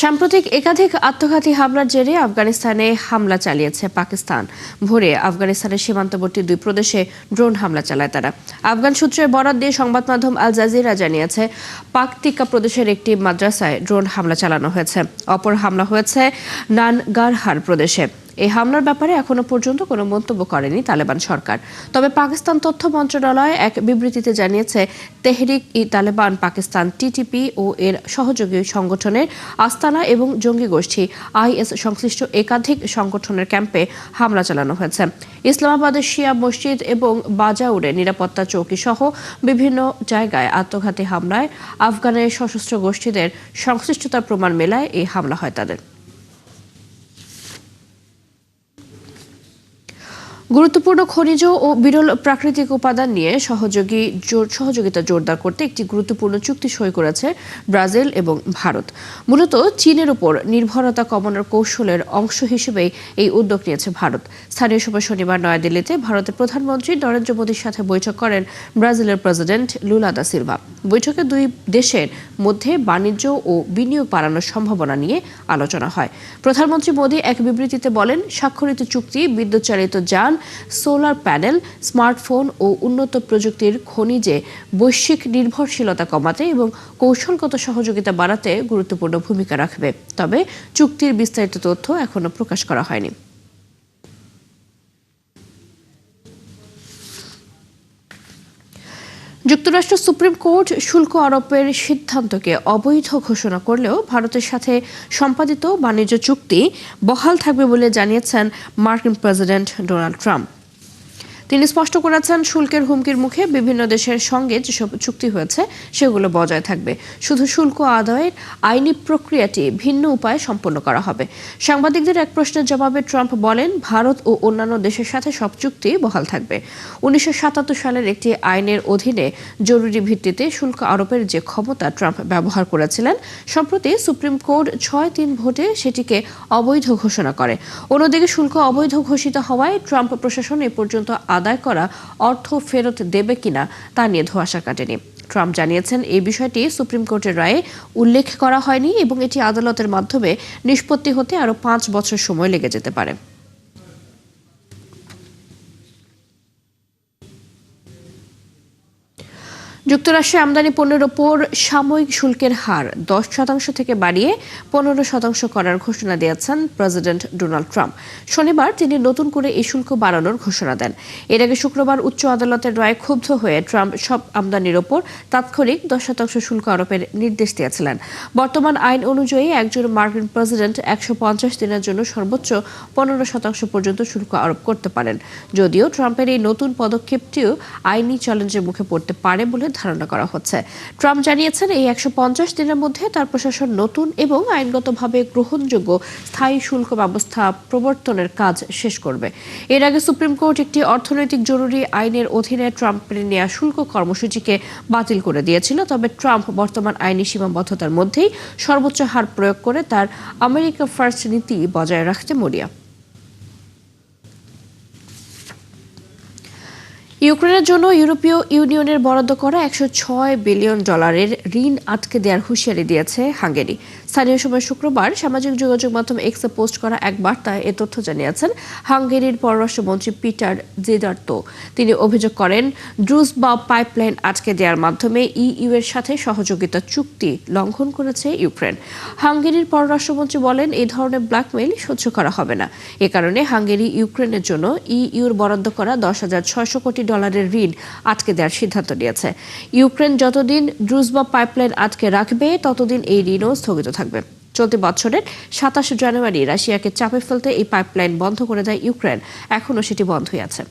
সাম্প্রতিক একাধিক আত্মঘাতী হামলার জেরে আফগানিস্তানে হামলা চালিয়েছে পাকিস্তান। ভোরে আফগানিস্তানের সীমান্তবর্তী দুই প্রদেশে ড্রোন হামলা চালায় তারা। আফগান সূত্রের বরাত দিয়ে সংবাদ মাধ্যম আল জাজিরা জানিয়েছে, পাকতিকা প্রদেশের একটি মাদ্রাসায় ড্রোন হামলা চালানো হয়েছে। অপর হামলা হয়েছে নানগারহার প্রদেশে। এই হামলার ব্যাপারে এখনো পর্যন্ত কোনো মন্তব্য করেনি তালেবান সরকার। তবে পাকিস্তান তথ্য মন্ত্রণালয় এক বিবৃতিতে জানিয়েছে, তেহরিক ই তালেবান পাকিস্তান টিটিপি ও এর সহযোগী সংগঠনের আস্তানা এবং জঙ্গি গোষ্ঠী আইএস সংশ্লিষ্ট একাধিক সংগঠনের ক্যাম্পে হামলা চালানো হয়েছে। ইসলামাবাদের শিয়া মসজিদ এবং বাজাউরে নিরাপত্তা চৌকি সহ বিভিন্ন জায়গায় আত্মঘাতী হামলায় আফগানের সশস্ত্র গোষ্ঠীদের সংশ্লিষ্টতার প্রমাণ মেলায় এই হামলা হয় তাদের। গুরুত্বপূর্ণ খনিজ ও বিরল প্রাকৃতিক উপাদান নিয়ে সহযোগিতা জোরদার করতে একটি গুরুত্বপূর্ণ চুক্তি সই করেছে ব্রাজিল এবং ভারত। মূলত চীনের উপর নির্ভরতা কমানোর কৌশলের অংশ হিসেবেই এই উদ্যোগ নিয়েছে ভারত। স্থানীয় সময় শনিবার নয়াদিল্লিতে ভারতের প্রধানমন্ত্রী নরেন্দ্র মোদীর সাথে বৈঠক করেন ব্রাজিলের প্রেসিডেন্ট লুলা দা সিলভা। বৈঠকে দুই দেশের মধ্যে বাণিজ্য ও বিনিয়োগ বাড়ানোর সম্ভাবনা নিয়ে আলোচনা হয়। প্রধানমন্ত্রী মোদী এক বিবৃতিতে বলেন, স্বাক্ষরিত চুক্তি বিদ্যুৎ চালিত যান, সোলার প্যানেল, স্মার্টফোন ও উন্নত প্রযুক্তির খনিজে বৈশ্বিক নির্ভরশীলতা কমাতে এবং কৌশলগত সহযোগিতা বাড়াতে গুরুত্বপূর্ণ ভূমিকা রাখবে। তবে চুক্তির বিস্তারিত তথ্য এখনো প্রকাশ করা হয়নি। যুক্তরাষ্ট্র সুপ্রিম কোর্ট শুল্ক আরোপের সিদ্ধান্তকে অবৈধ ঘোষণা করলেও ভারতের সাথে সম্পাদিত বাণিজ্য চুক্তি বহাল থাকবে বলে জানিয়েছেন মার্কিন প্রেসিডেন্ট ডোনাল্ড ট্রাম্প। তিনি স্পষ্ট করেছেন, শুল্কের হুমকির মুখে বিভিন্ন দেশের সঙ্গে যেসব চুক্তি হয়েছে সেগুলো বজায় থাকবে। শুধু শুল্ক আদায়ের আইনি প্রক্রিয়াটি ভিন্ন উপায়ে সম্পন্ন করা হবে। সাংবাদিকদের এক প্রশ্নের জবাবে ট্রাম্প বলেন, ভারত ও অন্যান্য দেশের সাথে সব চুক্তি বহাল থাকবে। 1977 সালের একটি আইনের অধীনে জরুরি ভিত্তিতে শুল্ক আরোপের যে ক্ষমতা ট্রাম্প ব্যবহার করেছিলেন, সম্প্রতি সুপ্রিম কোর্ট 6-3 ভোটে সেটিকে অবৈধ ঘোষণা করে। অন্যদিকে শুল্ক অবৈধ ঘোষিত হওয়ায় ট্রাম্প প্রশাসন এ পর্যন্ত আদায় করা অর্থ ফেরত দেবে কিনা তা নিয়ে ধোঁয়াশা কাটেনি। ট্রাম্প জানিয়েছেন, এই বিষয়টি সুপ্রিম কোর্টের রায়ে উল্লেখ করা হয়নি এবং এটি আদালতের মাধ্যমে নিষ্পত্তি হতে আরও 5 বছর সময় লেগে যেতে পারে। যুক্তরাষ্ট্রে আমদানি পণ্যের ওপর সাময়িক শুল্কের হার 10% থেকে বাড়িয়ে 15% করার ঘোষণা দিয়েছেন প্রেসিডেন্ট ডোনাল্ড ট্রাম্প। শনিবার তিনি নতুন করে এই শুল্ক বাড়ানোর ঘোষণা দেন। এর আগে শুক্রবার উচ্চ আদালতের রায়ে ক্ষুব্ধ হয়ে ট্রাম্প সব আমদানির ওপর তাৎক্ষণিক 10% শুল্ক আরোপের নির্দেশ দিয়েছিলেন। বর্তমান আইন অনুযায়ী একজন মার্কিন প্রেসিডেন্ট 150 দিনের জন্য সর্বোচ্চ 15% পর্যন্ত শুল্ক আরোপ করতে পারেন। যদিও ট্রাম্পের এই নতুন পদক্ষেপটিও আইনি চ্যালেঞ্জের মুখে পড়তে পারে বলে ধারণা করা হচ্ছে। ট্রাম্প জানিয়েছেন, এই 150 দিনের মধ্যে তার প্রশাসন নতুন এবং আইনগতভাবে গ্রহণযোগ্য স্থায়ী শুল্ক ব্যবস্থা প্রবর্তনের কাজ শেষ করবে। এর আগে সুপ্রিম কোর্ট একটি অর্থনৈতিক জরুরি আইনের অধীনে ট্রাম্পের নেওয়া শুল্ক কর্মসূচিকে বাতিল করে দিয়েছিল। তবে ট্রাম্প বর্তমান আইনি সীমাবদ্ধতার মধ্যেই সর্বোচ্চ হার প্রয়োগ করে তার আমেরিকা ফার্স্ট নীতি বজায় রাখতে মরিয়া। ইউক্রেনের জন্য ইউরোপীয় ইউনিয়নের বরাদ্দ করা $106 বিলিয়ন ঋণ আটকে দেওয়ার হুঁশিয়ারি দিয়েছে হাঙ্গেরি। স্থানীয় সময় শুক্রবার সামাজিক যোগাযোগ মাধ্যম এক্সে পোস্ট করা এক বার্তায় এ তথ্য জানিয়েছেন হাঙ্গেরির পররাষ্ট্রমন্ত্রী পিটার জেদার্তো। তিনি অভিযোগ করেন, ড্রুজবা পাইপলাইন আটকে দেওয়ার মাধ্যমে ইইউ এর সাথে সহযোগিতা চুক্তি লঙ্ঘন করেছে ইউক্রেন। হাঙ্গেরির পররাষ্ট্রমন্ত্রী বলেন, এই ধরনের ব্ল্যাকমেইল সহ্য করা হবে না। এ কারণে হাঙ্গেরি ইউক্রেনের জন্য ইইউর বরাদ্দ করা $10,600 কোটি ঋণ আটকে দেওয়ার সিদ্ধান্ত নিয়েছে। ইউক্রেন যতদিন ড্রুজবা পাইপলাইন আটকে রাখবে ততদিন এই ঋণও স্থগিত থাকবে। চলতি বছরের 27 জানুয়ারি রাশিয়াকে চাপে ফেলতে এই পাইপলাইন বন্ধ করে দেয় ইউক্রেন। এখনও সেটি বন্ধই আছে।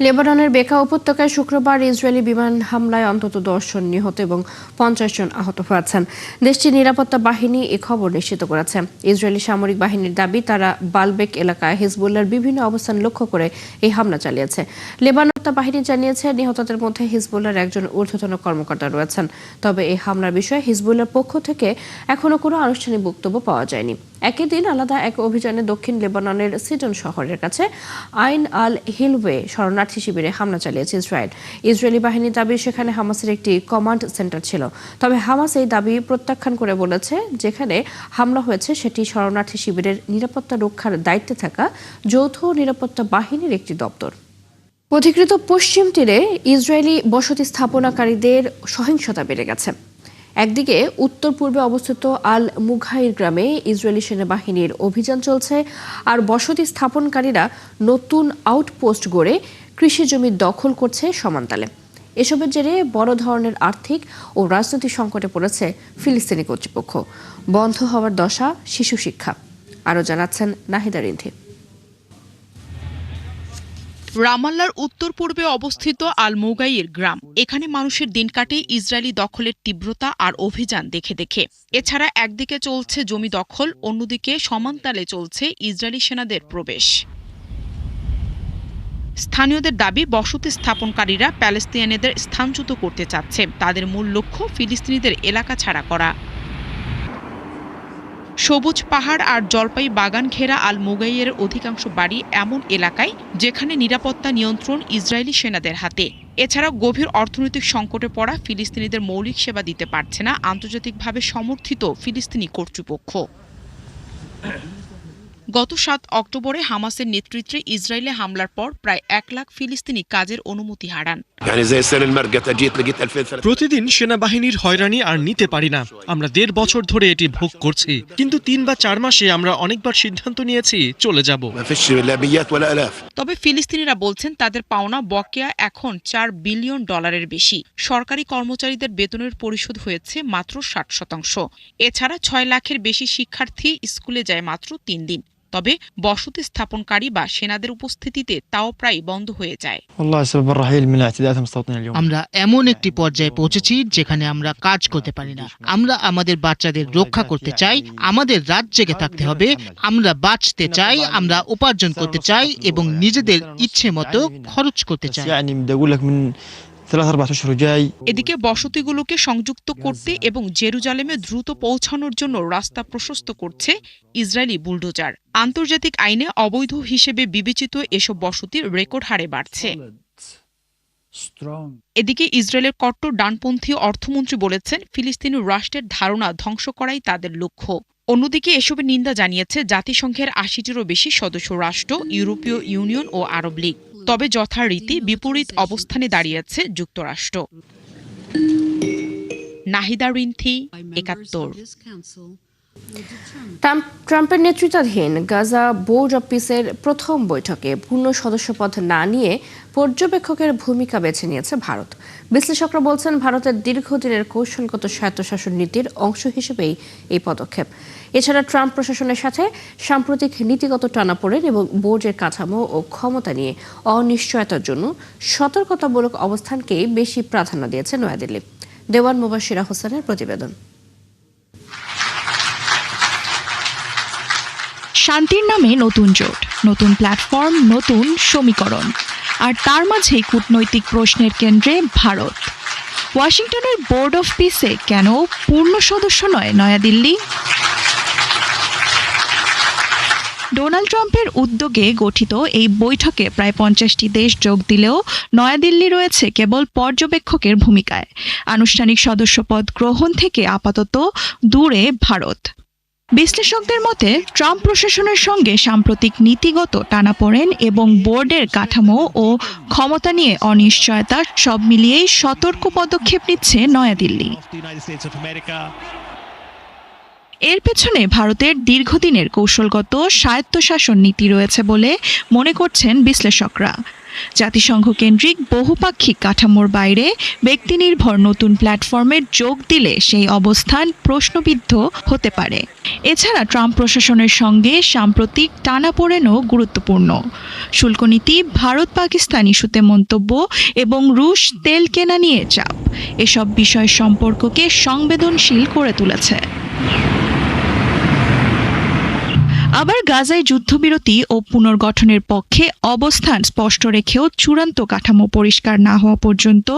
লেবাননের বেকা উপত্যকায় শুক্রবার ইসরায়েলি বিমান হামলায় অন্তত 10 জন নিহত এবং 50 জন আহত হয়েছেন। দেশটির নিরাপত্তা বাহিনী এ খবর নিশ্চিত করেছে। ইসরায়েলি সামরিক বাহিনীর দাবি, তারা বালবেক এলাকায় হিজবুল্লাহর বিভিন্ন অবস্থান লক্ষ্য করে এই হামলা চালিয়েছে। লেবানন বাহিনী জানিয়েছে নিহতদের মধ্যে হিজবুল্লাহর একজন ঊর্ধ্বতন কর্মকর্তা রয়েছেন। তবে এই হামলার বিষয়ে হিজবুল্লাহর পক্ষ থেকে এখনো কোনো আনুষ্ঠানিক বক্তব্য পাওয়া যায়নি। একই দিন আলাদা এক অভিযানে দক্ষিণ লেবাননের সিডন শহরের কাছে আইন আল হিলওয়ে শরণার্থী শিবিরে হামলা চালিয়েছে ইসরায়েল। ইসরায়েলি বাহিনীর দাবি সেখানে হামাসের একটি কমান্ড সেন্টার ছিল। তবে হামাস এই দাবি প্রত্যাখ্যান করে বলেছে যেখানে হামলা হয়েছে সেটি শরণার্থী শিবিরের নিরাপত্তা রক্ষার দায়িত্বে থাকা যৌথ নিরাপত্তা বাহিনীর একটি দপ্তর। অধিকৃত পশ্চিম তীরে ইসরায়েলি বসতি স্থাপনাকারীদের সহিংসতা বেড়ে গেছে। একদিকে উত্তর পূর্বে অবস্থিত আল মুঘাইর গ্রামে ইসরায়েলি সেনাবাহিনীর অভিযান চলছে, আর বসতি স্থাপনকারীরা নতুন আউটপোস্ট গড়ে কৃষি জমি দখল করছে সমানতালে। এসবের জেরে বড় ধরনের আর্থিক ও রাজনৈতিক সংকটে পড়েছে ফিলিস্তিনি কর্তৃপক্ষ। বন্ধ হওয়ার দশা শিশু শিক্ষা। আরও জানাচ্ছেন নাহিদা রিন্থি। রামাল্লার উত্তর পূর্বে অবস্থিত আল মুগাইর গ্রাম। এখানে মানুষের দিন কাটে ইসরায়েলি দখলের তীব্রতা আর অভিযান দেখে দেখে। এছাড়া একদিকে চলছে জমি দখল, অন্যদিকে সমানতালে চলছে ইসরায়েলি সেনাদের প্রবেশ। স্থানীয়দের দাবি, বসতি স্থাপনকারীরা প্যালেস্তিয়ানিদের স্থানচ্যুত করতে চাচ্ছে। তাদের মূল লক্ষ্য ফিলিস্তিনিদের এলাকা ছাড়া করা। সবুজ পাহাড় আর জলপাই বাগান ঘেরা আল মুগাইয়ের অধিকাংশ বাড়ি এমন এলাকায় যেখানে নিরাপত্তা নিয়ন্ত্রণ ইসরায়েলি সেনাদের হাতে। এছাড়া গভীর অর্থনৈতিক সংকটে পড়া ফিলিস্তিনিদের মৌলিক সেবা দিতে পারছে না আন্তর্জাতিকভাবে সমর্থিত ফিলিস্তিনি কর্তৃপক্ষ। গত ৭ অক্টোবরে হামাসের নেতৃত্বে ইসরায়েলে হামলার পর প্রায় ১ লাখ ফিলিস্তিনি কাজের অনুমতি হারান। প্রতিদিন সেনাবাহিনীর হয়রানি আর নিতে পারি না। আমরা ১.৫ বছর ধরে এটি ভোগ করছি, কিন্তু ৩ বা ৪ মাসে আমরা অনেকবার সিদ্ধান্ত নিয়েছি চলে যাব। তবে ফিলিস্তিনিরা বলছেন তাদের পাওনা বকেয়া এখন $৪ বিলিয়ন বেশি। সরকারি কর্মচারীদের বেতনের পরিশোধ হয়েছে মাত্র ৬০%। এছাড়া ৬ লাখের বেশি শিক্ষার্থী স্কুলে যায় মাত্র ৩ দিন। তবে বসতি স্থাপনকারী বা সেনাদের উপস্থিতিতে তাও প্রায় বন্ধ হয়ে যায়। আমরা এমন একটি পর্যায়ে পৌঁছেছি যেখানে আমরা কাজ করতে পারি না। আমরা আমাদের বাচ্চাদের রক্ষা করতে চাই, আমাদের রাত জেগে থাকতে হবে, আমরা বাঁচতে চাই, আমরা উপার্জন করতে চাই এবং নিজেদের ইচ্ছে মতো খরচ করতে চাই। এদিকে বসতিগুলোকে সংযুক্ত করতে এবং জেরুজালেমে দ্রুত পৌঁছানোর জন্য রাস্তা প্রশস্ত করছে ইসরায়েলি বুলডোজার। আন্তর্জাতিক আইনে অবৈধ হিসেবে বিবেচিত এসব বসতি রেকর্ড হারে বাড়ছে। এদিকে ইসরায়েলের কট্টর ডানপন্থী অর্থমন্ত্রী বলেছেন ফিলিস্তিনি রাষ্ট্রের ধারণা ধ্বংস করাই তাদের লক্ষ্য। অন্যদিকে এসবের নিন্দা জানিয়েছে জাতিসংঘের ৮০টিরও বেশি সদস্য রাষ্ট্র, ইউরোপীয় ইউনিয়ন ও আরব লীগ। তবে যথারীতি বিপরীত অবস্থানে দাঁড়িয়েছে যুক্তরাষ্ট্র। নাহিদা রিন্থি, ৭১। ট্রাম্পের নেতৃত্বাধীন গাজা বোর্ড অব পিসের প্রথম বৈঠকে পূর্ণ সদস্যপদ না নিয়ে পর্যবেক্ষকের ভূমিকা বেছে নিয়েছে ভারত। বিশ্লেষকরা বলছেন ভারতের দীর্ঘদিনের কৌশলগত স্বায়ত্তশাসন নীতির অংশ হিসেবেই এই পদক্ষেপ। এছাড়া ট্রাম্প প্রশাসনের সাথে সাম্প্রতিক নীতিগত টানাপোড়েন এবং বোর্ডের কাঠামো ও ক্ষমতা নিয়ে অনিশ্চয়তার জন্য সতর্কতামূলক অবস্থানকে বেশি প্রাধান্য দিয়েছে নয়াদিল্লি। দেওয়ান মুবাশিরা হোসেনের প্রতিবেদন। শান্তির নামে নতুন জোট, নতুন প্ল্যাটফর্ম, নতুন সমীকরণ, আর তার মাঝেই কূটনৈতিক প্রশ্নের কেন্দ্রে ভারত। ওয়াশিংটনের বোর্ড অফ পিসে কেন পূর্ণ সদস্য নয় নয়াদিল্লি? ডোনাল্ড ট্রাম্পের উদ্যোগে গঠিত এই বৈঠকে প্রায় ৫০টি দেশ যোগ দিলেও নয়াদিল্লি রয়েছে কেবল পর্যবেক্ষকের ভূমিকায়। আনুষ্ঠানিক সদস্যপদ গ্রহণ থেকে আপাতত দূরে ভারত। বিশ্লেষকদের মতে ট্রাম্প প্রশাসনের সঙ্গে সাম্প্রতিক নীতিগত টানাপোড়েন এবং বোর্ডের কাঠামো ও ক্ষমতা নিয়ে অনিশ্চয়তা সব মিলিয়েই সতর্ক পদক্ষেপ নিচ্ছে নয়াদিল্লি। এর পেছনে ভারতের দীর্ঘদিনের কৌশলগত স্বায়ত্তশাসন নীতি রয়েছে বলে মনে করছেন বিশ্লেষকরা। জাতিসংঘ কেন্দ্রিক বহুপাক্ষিক কাঠামোর বাইরে ব্যক্তিনির্ভর নতুন প্ল্যাটফর্মে যোগ দিলে সেই অবস্থান প্রশ্নবিদ্ধ হতে পারে। এছাড়া ট্রাম্প প্রশাসনের সঙ্গে সাম্প্রতিক টানাপোড়েনও গুরুত্বপূর্ণ। শুল্কনীতি, ভারত পাকিস্তান ইস্যুতে মন্তব্য এবং রুশ তেল কেনা নিয়ে চাপ, এসব বিষয় সম্পর্ককে সংবেদনশীল করে তুলেছে। আবার গাজায় যুদ্ধবিরতি ও পুনর্গঠনের পক্ষে অবস্থান স্পষ্ট রেখেও চূড়ান্ত কাঠামো পরিষ্কার না হওয়া পর্যন্ত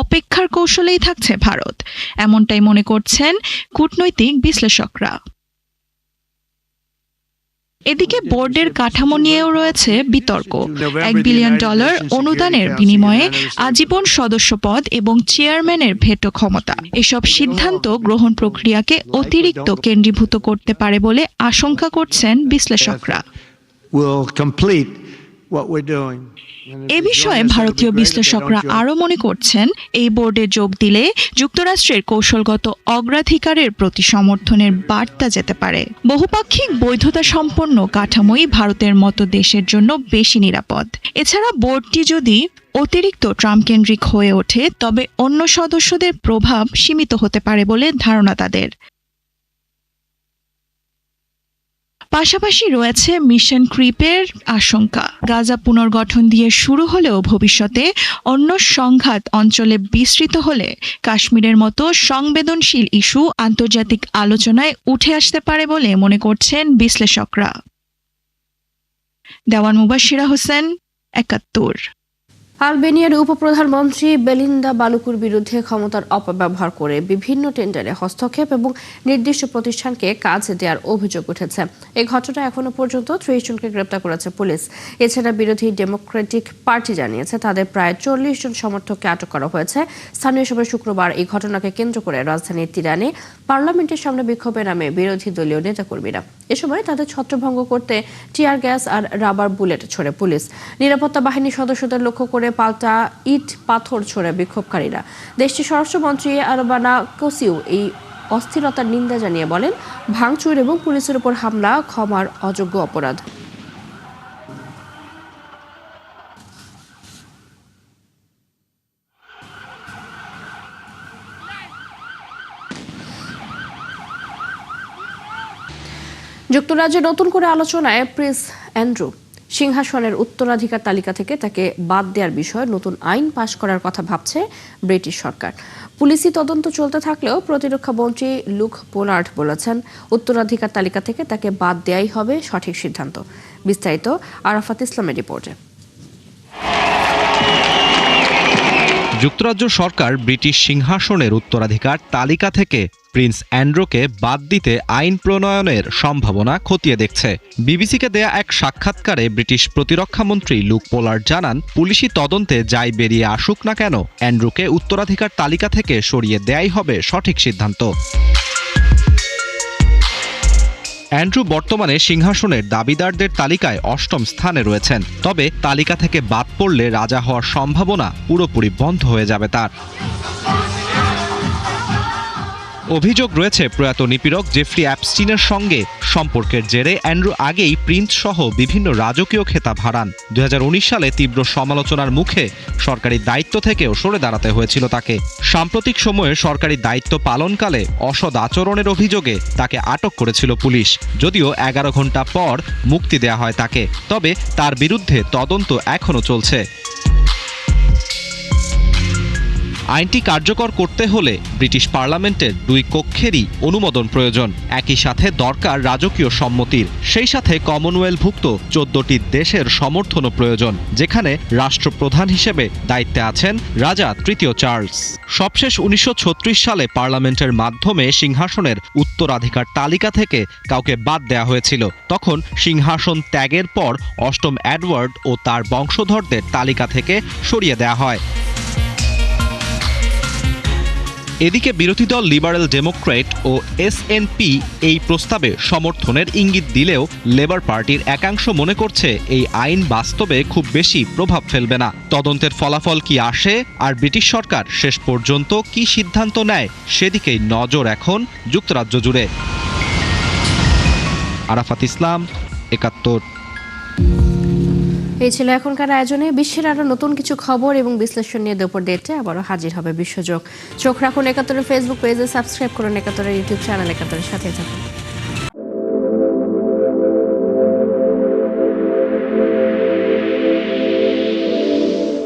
অপেক্ষার কৌশলেই থাকছে ভারত, এমনটাই মনে করছেন কূটনৈতিক বিশ্লেষকরা। এদিকে বোর্ডের কাঠামো নিয়েও রয়েছে বিতর্ক। $1 বিলিয়ন অনুদানের বিনিময়ে আজীবন সদস্যপদ এবং চেয়ারম্যানের ভেটো ক্ষমতা, এসব সিদ্ধান্ত গ্রহণ প্রক্রিয়াকে অতিরিক্ত কেন্দ্রীভূত করতে পারে বলে আশঙ্কা করছেন বিশ্লেষকরা। এ বিষয়ে ভারতীয় বিশ্লেষকরা আরও মনে করছেন, এই বোর্ডে যোগ দিলে যুক্তরাষ্ট্রের কৌশলগত অগ্রাধিকারের প্রতি সমর্থনের বার্তা যেতে পারে। বহুপাক্ষিক বৈধতা সম্পন্ন কাঠামোই ভারতের মতো দেশের জন্য বেশি নিরাপদ। এছাড়া বোর্ডটি যদি অতিরিক্ত ট্রাম্প কেন্দ্রিক হয়ে ওঠে তবে অন্য সদস্যদের প্রভাব সীমিত হতে পারে বলে ধারণা তাদের। পাশাপাশি রয়েছে মিশন ক্রিপের আশঙ্কা। গাজা পুনর্গঠন দিয়ে শুরু হলেও ভবিষ্যতে অন্য সংঘাত অঞ্চলে বিস্তৃত হলে কাশ্মীরের মতো সংবেদনশীল ইস্যু আন্তর্জাতিক আলোচনায় উঠে আসতে পারে বলে মনে করছেন বিশ্লেষকরা। দেওয়ান মুবাশিরা হোসেন, ৭১। আলবেনিয়ার উপপ্রধানমন্ত্রী বেলিন্দা বালুকুর বিরুদ্ধে ক্ষমতার অপব্যবহার করে বিভিন্ন টেন্ডারে হস্তক্ষেপ এবং নির্দিষ্ট প্রতিষ্ঠানকে কাজ দেওয়ার অভিযোগ উঠেছে। এই ঘটনায় এখনো পর্যন্ত ৩০ জনকে গ্রেপ্তার করেছে পুলিশ। এছাড়া বিরোধী ডেমোক্রেটিক পার্টি জানিয়েছে তাদের প্রায় ৪০ জন সমর্থককে আটক করা হয়েছে। স্থানীয় সময় শুক্রবার এই ঘটনাকে কেন্দ্র করে রাজধানীর তিরানে পার্লামেন্টের সামনে বিক্ষোভে নামে বিরোধী দলীয় নেতাকর্মীরা। এ সময় তাদের ছত্রভঙ্গ করতে টিয়ার গ্যাস আর রাবার বুলেট ছোড়ে পুলিশ। নিরাপত্তা বাহিনীর সদস্যদের লক্ষ্য করে পাল্টা ইট পাথর ছোড়ে বিক্ষোভকারীরা। দেশটির স্বরাষ্ট্রমন্ত্রী আরবানা কোসিউ এই অস্থিরতার নিন্দা জানিয়ে বলেন, ভাঙচুর এবং পুলিশের উপর হামলা ক্ষমার অযোগ্য অপরাধ। যুক্তরাজ্যে নতুন করে আলোচনায় প্রিন্স অ্যান্ড্রু সিংহাসনের উত্তরাধিকার তালিকা থেকে তাকে বাদ দেওয়ার বিষয়ে নতুন আইন পাশ করার কথা ভাবছে ব্রিটিশ সরকার। পুলিশি তদন্ত চলতে থাকলেও প্রতিরক্ষা মন্ত্রী লুক পোলার্ড বলেছেন, উত্তরাধিকার তালিকা থেকে তাকে বাদ দেওয়াই হবে সঠিক সিদ্ধান্ত। বিস্তারিত আরাফাত ইসলামের রিপোর্টে। যুক্তরাজ্য সরকার ব্রিটিশ সিংহাসনের উত্তরাধিকার তালিকা থেকে প্রিন্স অ্যান্ড্রুকে বাদ দিতে আইন প্রণয়নের সম্ভাবনা খতিয়ে দেখছে। বিবিসিকে দেয়া এক সাক্ষাৎকারে ব্রিটিশ প্রতিরক্ষামন্ত্রী লুক পোলার্ড জানান, পুলিশি তদন্তে যাই বেরিয়ে আসুক না কেন, অ্যান্ড্রুকে উত্তরাধিকার তালিকা থেকে সরিয়ে দেয়াই হবে সঠিক সিদ্ধান্ত। অ্যান্ড্রু বর্তমানে সিংহাসনের দাবিদারদের তালিকায় ৮ম স্থানে রয়েছেন। তবে তালিকা থেকে বাদ পড়লে রাজা হওয়ার সম্ভাবনা পুরোপুরি বন্ধ হয়ে যাবে তার। অভিযোগ রয়েছে প্রয়াত নিপীড়ক জেফ্রি অ্যাপস্টিনের সঙ্গে সম্পর্কের জেরে অ্যান্ড্রু আগেই প্রিন্স সহ বিভিন্ন রাজকীয় খেতাব হারান। ২০১৯ সালে তীব্র সমালোচনার মুখে সরকারি দায়িত্ব থেকেও সরে দাঁড়াতে হয়েছিল তাকে। সাম্প্রতিক সময়ে সরকারি দায়িত্ব পালনকালে অসৎ আচরণের অভিযোগে তাকে আটক করেছিল পুলিশ, যদিও ১১ ঘণ্টা পর মুক্তি দেয়া হয় তাকে। তবে তার বিরুদ্ধে তদন্ত এখনও চলছে। আইনটি কার্যকর করতে হলে ব্রিটিশ পার্লামেন্টের ২ কক্ষেরই অনুমোদন প্রয়োজন। একই সাথে দরকার রাজকীয় সম্মতির। সেই সাথে কমনওয়েলথভুক্ত ১৪টি দেশের সমর্থনও প্রয়োজন, যেখানে রাষ্ট্রপ্রধান হিসেবে দায়িত্বে আছেন রাজা তৃতীয় চার্লস। সবশেষ ১৯৩৬ সালে পার্লামেন্টের মাধ্যমে সিংহাসনের উত্তরাধিকার তালিকা থেকে কাউকে বাদ দেয়া হয়েছিল। তখন সিংহাসন ত্যাগের পর ৮ম এডওয়ার্ড ও তার বংশধরদের তালিকা থেকে সরিয়ে দেয়া হয়। এদিকে বিরোধী দল লিবারেল ডেমোক্র্যাট ও এসএনপি এই প্রস্তাবে সমর্থনের ইঙ্গিত দিলেও লেবার পার্টির একাংশ মনে করছে এই আইন বাস্তবে খুব বেশি প্রভাব ফেলবে না। তদন্তের ফলাফল কি আসে আর ব্রিটিশ সরকার শেষ পর্যন্ত কি সিদ্ধান্ত নেয় সেদিকেই নজর এখন যুক্তরাজ্য জুড়ে। আরাফাত ইসলাম, ৭১। এই ছিল এখনকার আয়োজনে। বিশ্বের আরো নতুন কিছু খবর এবং বিশ্লেষণ নিয়ে দুপুর ১:৩০ আবারও হাজির হবে বিশ্বযোগ। চোখ রাখুন ৭১ ফেসবুক পেজে, সাবস্ক্রাইব করুন ৭১ ইউটিউব চ্যানেল, ৭১ সাথে থাকুন।